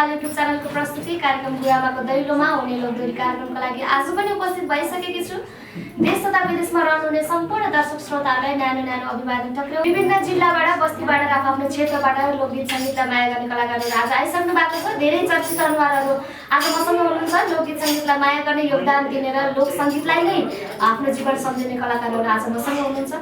Nepali YouTube च्यानलको प्रस्तुति कार्यक्रम बुढाबाको दैलोमा हुने लोकदोरी कार्यक्रमका लागि आज पनि उपस्थित भइसकेकी छु। देश तथा विदेशमा रहनुहुने सम्पूर्ण दर्शक श्रोताहरूलाई न्यानो न्यानो अभिवादन टक्राउ। विभिन्न जिल्लाबाट बस्तीबाट र आफ्नो क्षेत्रबाट लोकगीत सङ्गीतलाई माया गर्ने कलाकारहरू आज आइसक्नु भएको छ। धेरै चर्चित अनुहारहरू आज मसँग हुनुहुन्छ। लोकगीत सङ्गीतलाई माया गर्ने, योगदान दिने र लोक सङ्गीतलाई नै आफ्नो जीवन सम्झिने कलाकारहरू आज मसँग हुनुहुन्छ।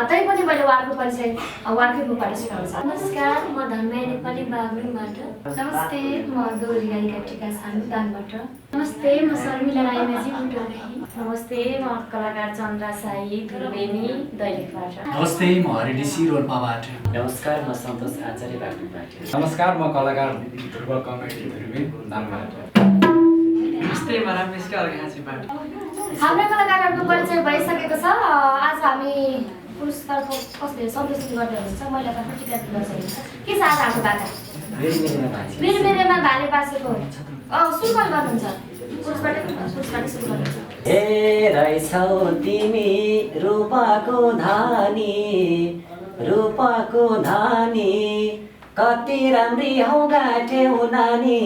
तैपनि मैले उहाँको परिचय उहाँकै मुखबाट सुनाउँछ। नमस्कार, म धनमाया नेपाली बागलुङबाट। नमस्ते, म दोहोरी गायिका टिका सानुदानबाट। नमस्ते, म शर्मिला राईमाझी बुटोलदेखि। नमस्ते, म कलाकार चन्द्रा साई ध्रुवेनी दैलेखबाट। नमस्ते, म हरिडिसी रोल्पाबाट। नमस्कार, म सन्तोष आचार्य बागलुङबाट। नमस्कार, म कलाकार ध्रुव कमेडी ध्रुवे दाङबाट। नमस्ते, म रमेश अर्घाँसीबाट। हाम्रा कलाकारहरूको परिचय भइसकेको छ। आज हामी पुरुषतर्फ कसले सन्तोष गर्दै हुनुहुन्छ, महिलातर्फ टिका दिन सकिन्छ। के छ आज हाम्रो बाजा? मेरेमा भाले बासेको सुरुवात गर्नुहुन्छ। पुरुषबाट सुरु गर्नुहुन्छ। हे रहेछौ तिमी रूपको धानी कति राम्री हौ गाठ्यौ नानी।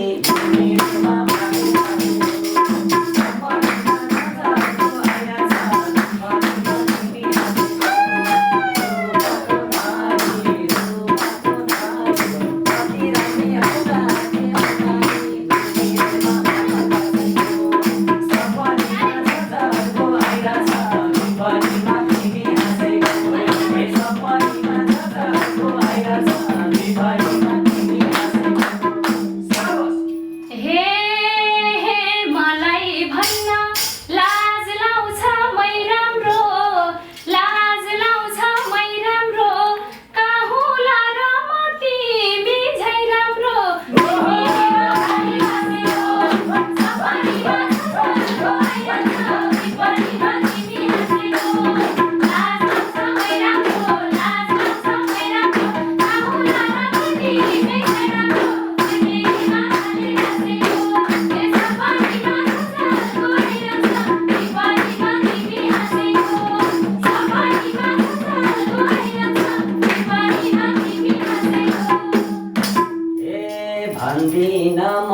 भन्दिन म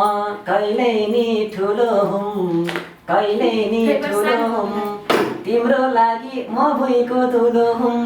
कहिल्यै नि ठुलो हुँ तिम्रो लागि म भुइँको धुलो हुँ।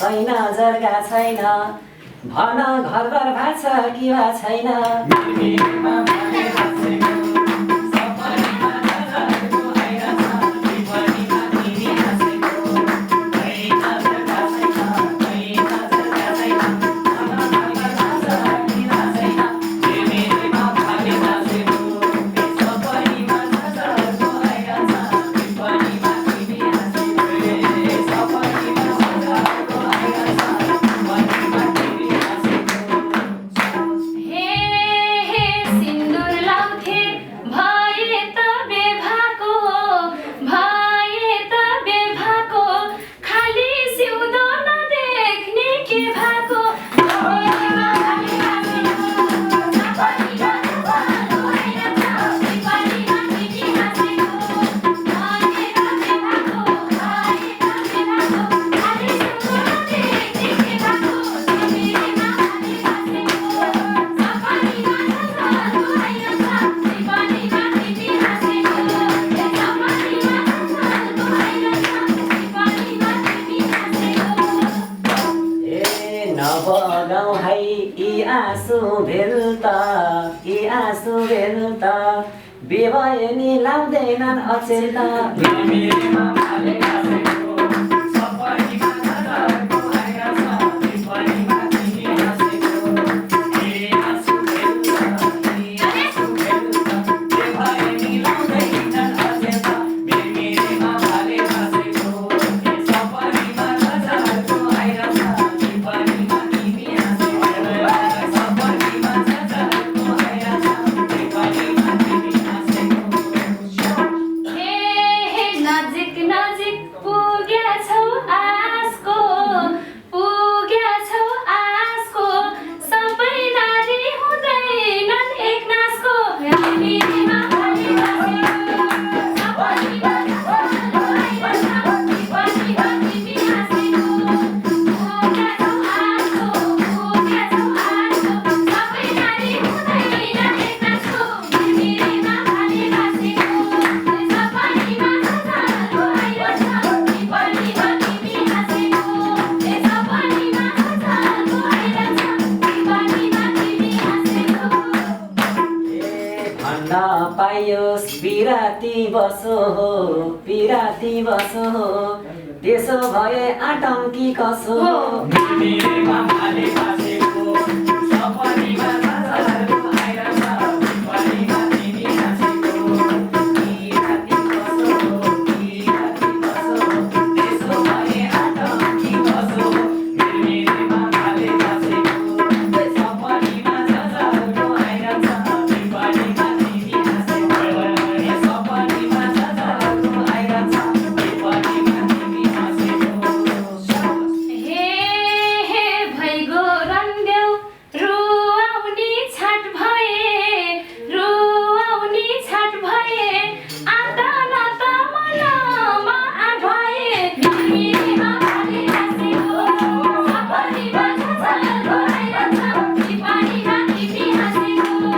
कैन जर्गा छैन भन घरबार भाछ कि वा छैन। सिन्दुर अब गाउँ है यी आँसु भेल्ता यी आँसु भेल्ता बेभए नि लाउँदैनन् अचेल्ता मिरेमा भाले हाँसेको सपनीमा नजरको आइरहेछ विपनीमा तिमी हाँसेको ए आँसु भेल्ता ए आँसु भेल्ता बेभए नि लाउँदैनन् अचेल्ता मिरेमा भाले हाँसेको सपनीमा नजरको आइरहेछ विपनीमा तिमी हाँसेको सपनीमा नजरको आइरहेछ विपनीमा तिमी हे नजिक नजिक पुग्याछौ आसको सबै नारी हुँदैनन् एक नासको मिरेमा भाले हाँसेको सपनीमा नजरको आइरहेछ विपनीमा तिमी हाँसेको पुग्याछौ आसको सबै नारी हुँदैनन् एक नासको मिरेमा भाले हाँसेको सपनीमा नजरको आइरहेछ विपनीमा तिमी हाँसेको सपनीमा नजरको आइरहेछ विपनीमा तिमी हाँसेको भन्न पाइयोस् पिराती बसो हो त्यसो भए आटङ्की कसो हो मिरेमा भाले हाँसेको सपनीमा नजरको आइरहेछ विपनीमा तिमी हाँसेको पिराती बसो त्यसो भए आटङ्की कसो मिरेमा भाले हाँसेको सपनीमा नजरको आइरहेछ विपनीमा तिमी हाँसेको सपनीमा नजरको आइरहेछ विपनीमा तिमी हाँसेको हे भैगो रन्देऊ रुवाउनी छाट भए आता नाता मनमा आठ भए मिरेमा भाले हाँसेको सपनीमा नजरको आइरहेछ विपनीमा तिमी हाँसेको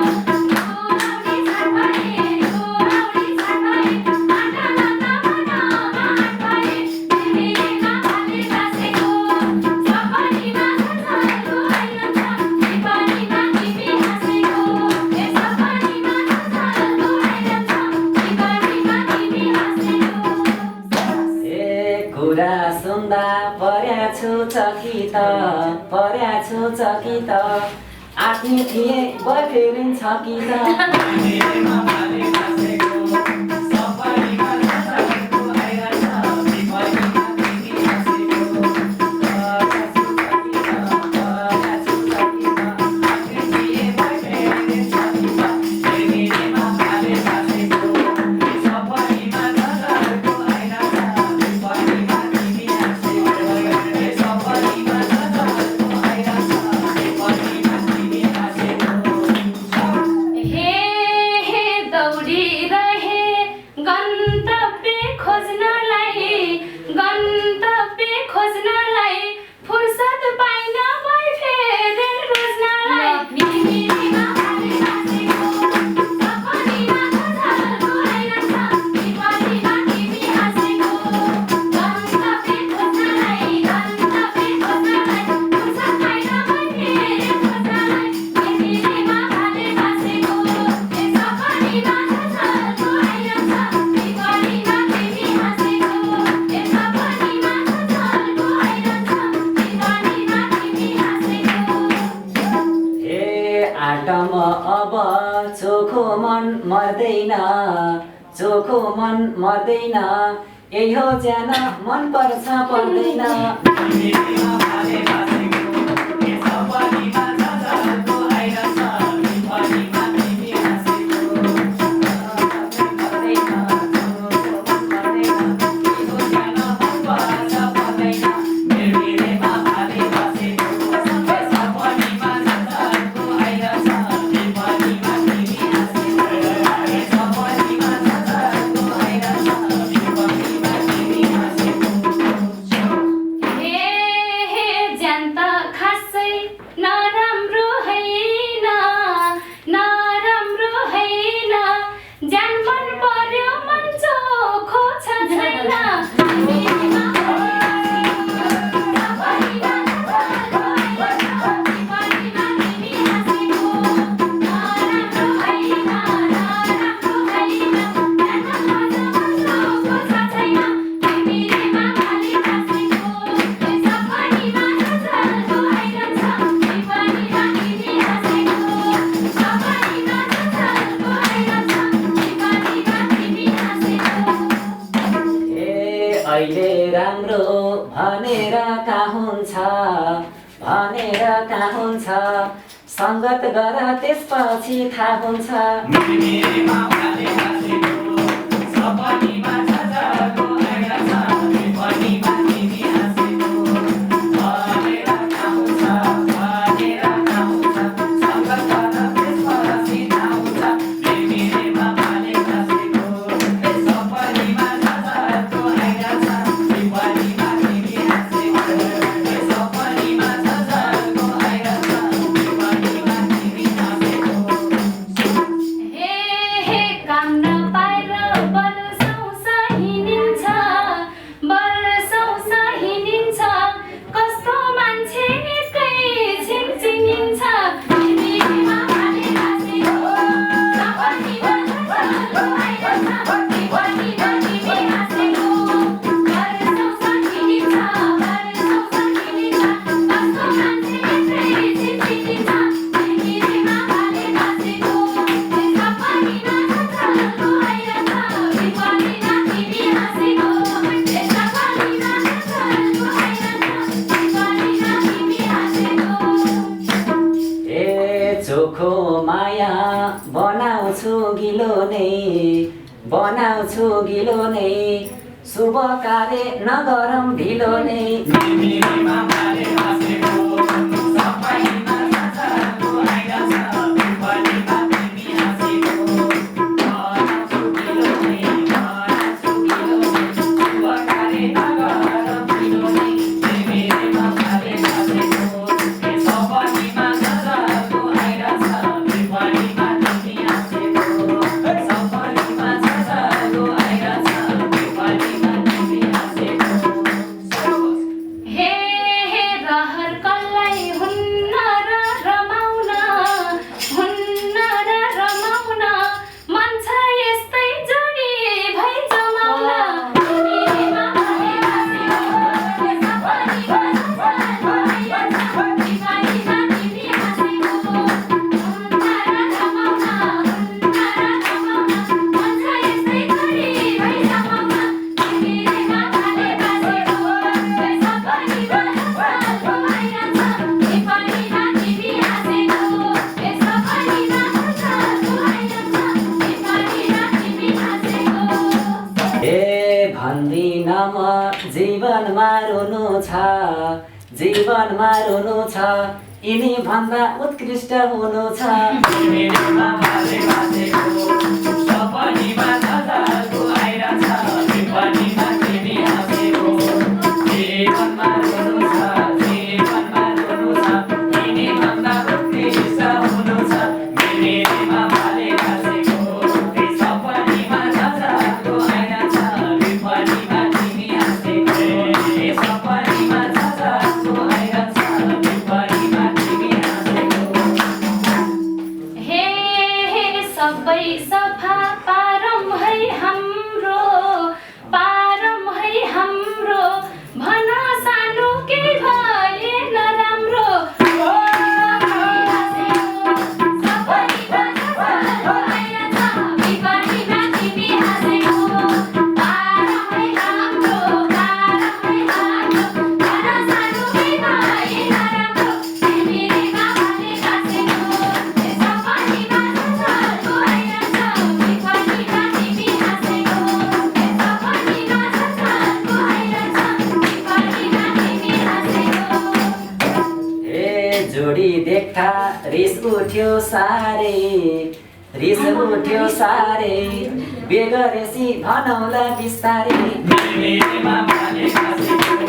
रुवाउनी छाट भए आता नाता मनमा आठ भए मिरेमा भाले हाँसेको सपनीमा नजरको आइरहेछ विपनीमा तिमी हाँसेको सपनीमा नजरको आइरहेछ विपनीमा तिमी हाँसेको कुरा सुन्दा पर्याछु चकित आफ्नी थिए बोयफ्रेन्ड छ कि त मिरेमा भाले हाँसेको सपनीमा नजरको आइरहेछ विपनीमा तिमी हाँसेको पर्याछु चकित आफ्नी थिए बोयफ्रेन्ड छ कि त मिरेमा भाले हाँसेको सपनीमा नजरको आइरहेछ विपनीमा तिमी हाँसेको सपनीमा नजरको आइरहेछ विपनीमा तिमी हाँसेको हे दौडिरहे गन्तव्य खोज्नलाई फुर्सद पाइन बोयफ्रेन्ड रोज्नलाई मिरेमा भाले हाँसेको सपनीमा नजरको आइरहेछ विपनीमा तिमी हाँसेको गन्तव्य खोज्नलाई फुर्सद पाइन बोयफ्रेन्ड रोज्नलाई मिरेमा भाले हाँसेको सपनीमा नजरको आइरहेछ विपनीमा तिमी हाँसेको सपनीमा नजरको आइरहेछ विपनीमा तिमी हाँसेको आटम अब चोखो मन मर्दैन यही हो ज्यान मन पर्छ पर्दैन मिरेमा भाले हाँसेको सपनीमा नजरको आइरहेछ विपनीमा तिमी हाँसेको पर्दैन ज्यान मन पर्छ पर्दैन मिरेमा भाले हाँसेको सपनीमा नजरको आइरहेछ विपनीमा तिमी हाँसेको सपनीमा नजरको आइरहेछ विपनीमा तिमी हाँसेको हे भनेर कहाँ हुन्छ सङ्गत गर त्यसपछि थाहा हुन्छ मेरे मामाले हाँसेको सपनीमा झझको आइरहेछ विपनीमा तिमी हाँसेको भनेर कहाँ हुन्छ सङ्गत गर त्यसपछि थाहा हुन्छ मेरे मामाले हाँसेको सपनीमा झझको आइरहेछ विपनीमा तिमी हाँसेको सपनीमा झझको आइरहेछ विपनीमा तिमी हाँसेको हे हे काम नपाएर वर्षौँसा हिँडिन्छ कस्तो मान्छे एकैछिन चिनिन्छ तिमीमा भाले हाँसेको सपनीमा झझल्को आइरहेछ विपनीमा तिमी हाँसेको वर्षौँसा हिँडिन्छ कस्तो मान्छे एकैछिन चिनिन्छ तिमीमा भाले हाँसेको सपनीमा झझल्को आइरहेछ विपनीमा तिमी हाँसेको सपनीमा झझल्को आइरहेछ विपनीमा तिमी हाँसेको ए चोखो माया बनाउँछु गिलो नै शुभ कार्य नगरौँ ढिलो नै मेरे मामाले हाँसेको सपनीमा झझल्को आइरहेछ विपनीमा तिमी हाँसेको बनाउँछु गिलो नै शुभ कार्य नगरौँ ढिलो नै मेरे मामाले हाँसेको सपनीमा झझल्को आइरहेछ विपनीमा तिमी हाँसेको सपनीमा झझल्को आइरहेछ विपनीमा तिमी हाँसेको हे हे रहर कल्लाई हुन्न र रमाउन मन छ यस्तै जोडी भई जमाउन तिमीमा भाले हाँसेको सपनीमा झझल्को आइरहेछ विपनीमा तिमी हाँसेको हुन्न र रमाउन मन छ यस्तै जोडी भई जमाउन तिमीमा भाले हाँसेको सपनीमा झझल्को आइरहेछ विपनीमा तिमी हाँसेको सपनीमा झझल्को आइरहेछ विपनीमा तिमी हाँसेको ए भन्दिन म जीवनमा रुनु छ यिनी भन्दा उत्कृष्ट हुनु छ मेरे मामाले हाँसेको सपनीमा झझल्को आइरहेछ विपनीमा तिमी हाँसेको जीवनमा रुनु छ यिनी भन्दा उत्कृष्ट हुनु छ मेरे मामाले हाँसेको सपनीमा झझल्को आइरहेछ विपनीमा तिमी हाँसेको सपनीमा झझल्को आइरहेछ विपनीमा तिमी हाँसेको हे हे सबै सफा पारम है हाम्रो भन सानो के भए नराम्रो सपनीमा झझल्को आइरहेछ विपनीमा तिमी हाँसेको पारम है हाम्रो भन सानो के भए नराम्रो तिमीमा भाले हाँसेको सपनीमा झझल्को आइरहेछ विपनीमा तिमी हाँसेको सपनीमा झझल्को आइरहेछ विपनीमा तिमी हाँसेको ए जोडी देख्दा रिस उठ्यो सारे बेगरेसी भनौला बिस्तारै मेरे मामाले हाँसेको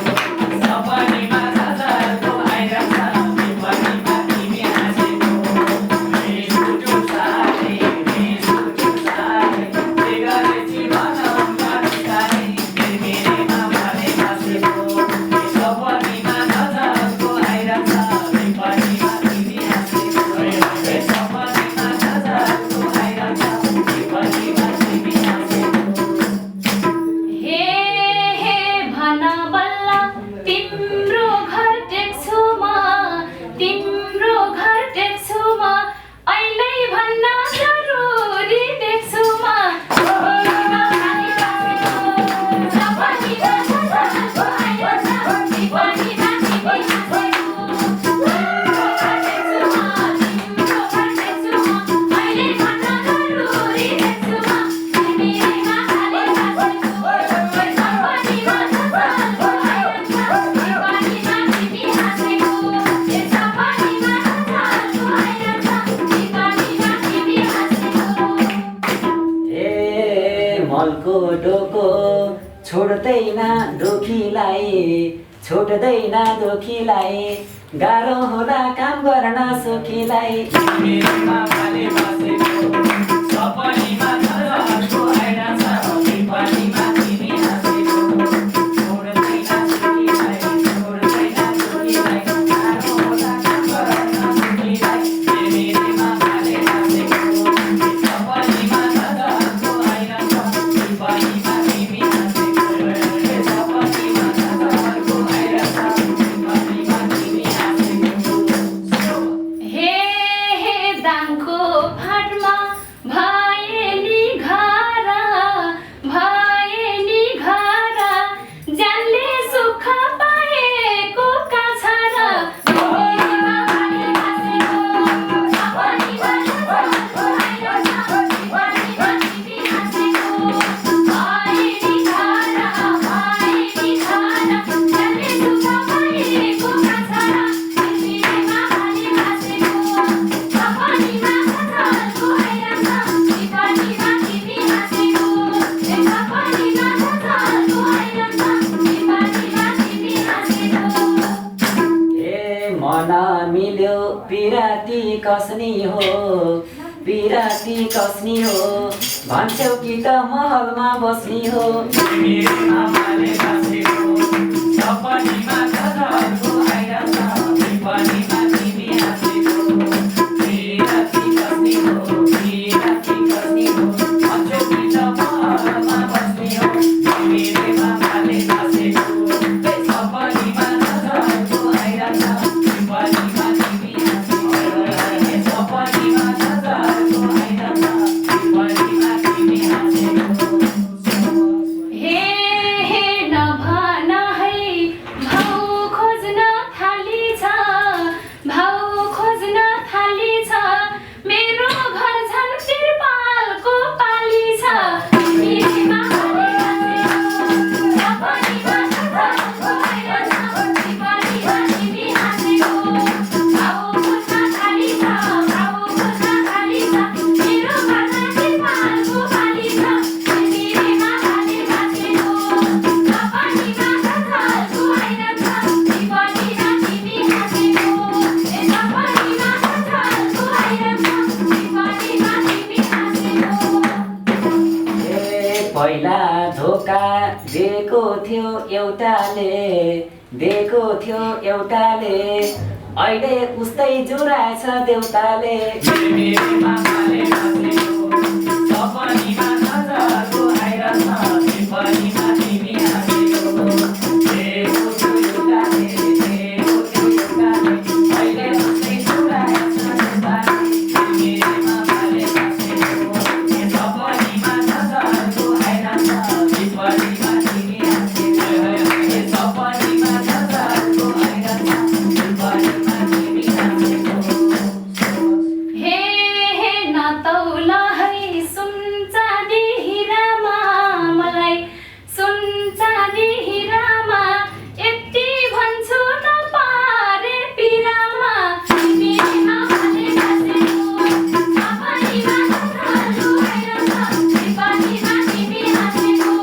सपनीमा झझल्को आइरहेछ विपनीमा तिमी हाँसेको रिस उठ्यो सारे बेगरेसी भनौला बिस्तारै मेरे मामाले हाँसेको सपनीमा झझल्को आइरहेछ विपनीमा तिमी हाँसेको सपनीमा झझल्को आइरहेछ विपनीमा तिमी हाँसेको हे हे भन बल्ल तिम्रो छोड्दैन दुखीलाई छोड्दैन दुखीलाई गाह्रो हुँदा काम गर्न सुखीलाई मेरोमा भाले बसेको सपनीमा झलको आइरहेछ विपनीमा तिमी हाँसेको छोड्दैन सुखीलाई गाह्रो हुँदा काम गर्न सुखीलाई मेरोमा भाले बसेको सपनीमा झलको आइरहेछ विपनीमा तिमी हाँसेको सपनीमा झलको आइरहेछ विपनीमा तिमी हाँसेको हे दाङको फाटमा भए नि घर ज्यानले सुख पाएको काछा र मेरीमा भाले बसेको सपनीमा झलको आइरहेछ विपनीमा तिमी हाँसेको भए नि घर ज्यानले सुख पाएको काछा र मेरीमा भाले बसेको सपनीमा झलको आइरहेछ विपनीमा तिमी हाँसेको सपनीमा झलको आइरहेछ विपनीमा तिमी हाँसेको ए मन मिल्यो पिराती कसनी हो भन्छौ कि त महलमा बस्नी हो मेरोमा भाले बसेको सपनीमा झलको आइरहेछ विपनीमा तिमी हाँसेको पिराती कसनी हो भन्छौ कि त महलमा बस्नी हो मेरोमा भाले बसेको सपनीमा झलको आइरहेछ विपनीमा तिमी हाँसेको सपनीमा झलको आइरहेछ विपनीमा तिमी हाँसेको हे नभन है भाउ खोज्न थाली छ मेरो घर झन् तिरपालको पाली छ मेरीमा भाले बसेको सपनीमा झलको आइरहेछ विपनीमा तिमी हाँसेको भाउ खोज्न थाली छ मेरो घर झन् तिरपालको पाली छ मेरीमा भाले बसेको सपनीमा झलको आइरहेछ विपनीमा तिमी हाँसेको सपनीमा झलको आइरहेछ विपनीमा तिमी हाँसेको ए पहिला धोका दिएको थियो एउटाले अहिले उस्तै जुराएछ देउताले मेरोमा भाले बसेको सपनीमा झलको आइरहेछ विपनीमा तिमी हाँसेको दिएको थियो एउटाले अहिले उस्तै जुराएछ देउताले मेरोमा भाले बसेको सपनीमा झलको आइरहेछ विपनीमा तिमी हाँसेको सपनीमा झलको आइरहेछ विपनीमा तिमी हाँसेको हे न तौल है सुन चाँदी हिरामा मलाई सुन चाँदी हिरामा यति भन्छु नपारे पिरामा मेरीमा भाले बसेको सपनीमा झलको आइरहेछ विपनीमा तिमी हाँसेको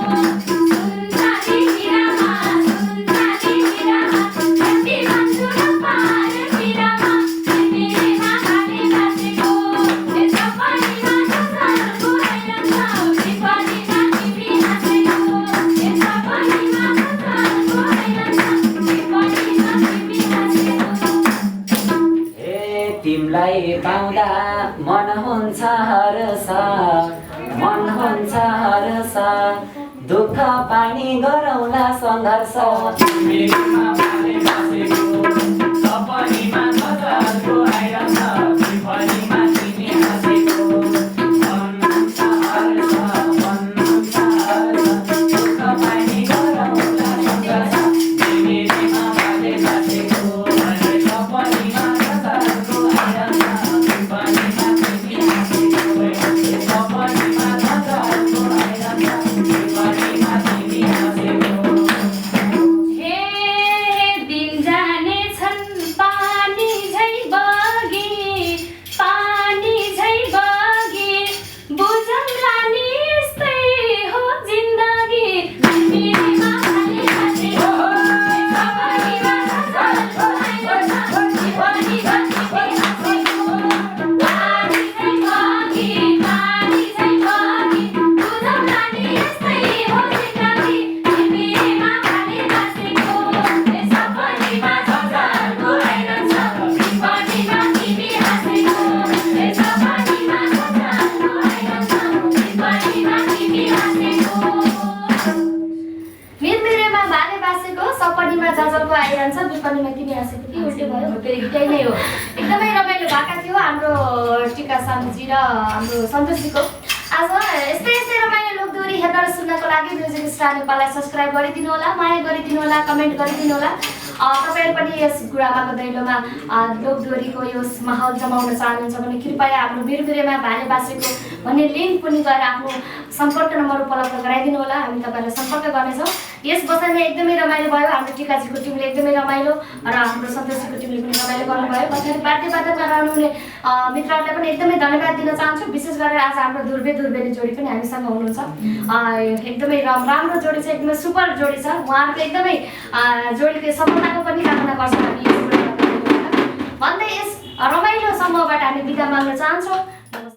सुन चाँदी हिरामा यति भन्छु नपारे पिरामा मेरीमा भाले बसेको सपनीमा झलको आइरहेछ विपनीमा तिमी हाँसेको सपनीमा झलको आइरहेछ विपनीमा तिमी हाँसेको ए तिमलाई पाउँदा मन हुन्छ हरस दुःख पानी गरौँला सङ्घर्ष मेरोमा भाले बसेको सपनीमा झलको आइरहेछ विपनीमा तिमी हाँसेको भन्नुहुन्छ हर्ष दुःख पानी गरौँला सङ्घर्ष मेरोमा भाले बसेको सपनीमा झलको आइरहेछ विपनीमा तिमी हाँसेको सपनीमा झलको आइरहेछ विपनीमा तिमी हाँसेको हे त्यही नै हो। एकदमै रमाइलो भएका थियो हाम्रो टिका सानुजी र हाम्रो सन्तोषजीको। आज यस्तै यस्तै रमाइलो लोकदोहोरी हेर्न र सुन्नको लागि म्युजिक स्टार नेपाललाई सब्सक्राइब गरिदिनु होला, माया गरिदिनु होला, कमेन्ट गरिदिनु होला। तपाईँहरू पनि यस गुरुआमाको दैलोमा लोकदोहोरीको यस माहौल जमाउन चाहनुहुन्छ भने कृपया हाम्रो बिरबिरेमा भाले बासेको भन्ने लिङ्क पनि गएर आफ्नो सम्पर्क नम्बर उपलब्ध गराइदिनु होला। हामी तपाईँलाई सम्पर्क गर्नेछौँ। यस बसाइमा एकदमै रमाइलो भयो। हाम्रो टिकाजीको टिमले एकदमै रमाइलो र हाम्रो सन्तोषजीको टिमले पनि रमाइलो गर्नुभयो। पछाडि वाद्यवादनमा रहनुहुने मित्रहरूलाई पनि एकदमै धन्यवाद दिन चाहन्छु। विशेष गरेर आज हाम्रो धुर्बेनी जोडी पनि हामीसँग हुनुहुन्छ। एकदमै राम्रो जोडी छ, एकदमै सुपर जोडी छ। उहाँहरूको एकदमै जोडीको सफलताको पनि कामना गर्छौँ हामी भन्दै यस रमाइलो समूहबाट हामी बिदा माग्न चाहन्छौँ।